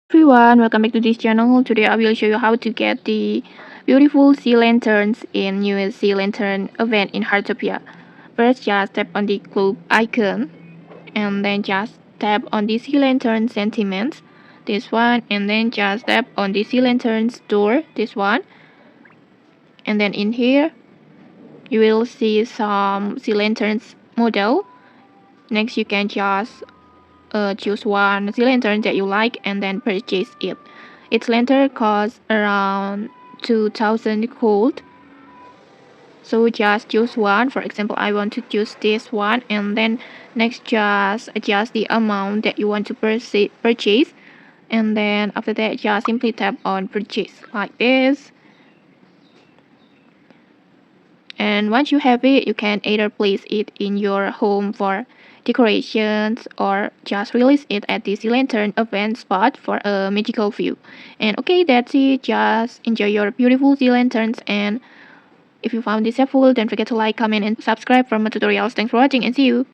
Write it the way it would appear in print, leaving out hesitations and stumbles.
Everyone, welcome back to this channel. Today I will show you how to get the beautiful sea lanterns in newest sea lantern event in Heartopia. First, just tap on the globe icon and then just tap on the sea lantern sentiments, this one, and then just tap on the sea lantern store, this one, and then in here you will see some sea lanterns model. Next, you can just choose one sea lantern that you like and then purchase it. Its lantern costs around 2000 gold. So just choose one. For example, I want to choose this one, and then next just adjust the amount that you want to purchase, and then after that just simply tap on purchase like this. And once you have it, you can either place it in your home for decorations or just release it at the sea lantern event spot for a magical view. And okay, that's it. Just enjoy your beautiful sea lanterns. And if you found this helpful, don't forget to like, comment, and subscribe for more tutorials. Thanks for watching and see you.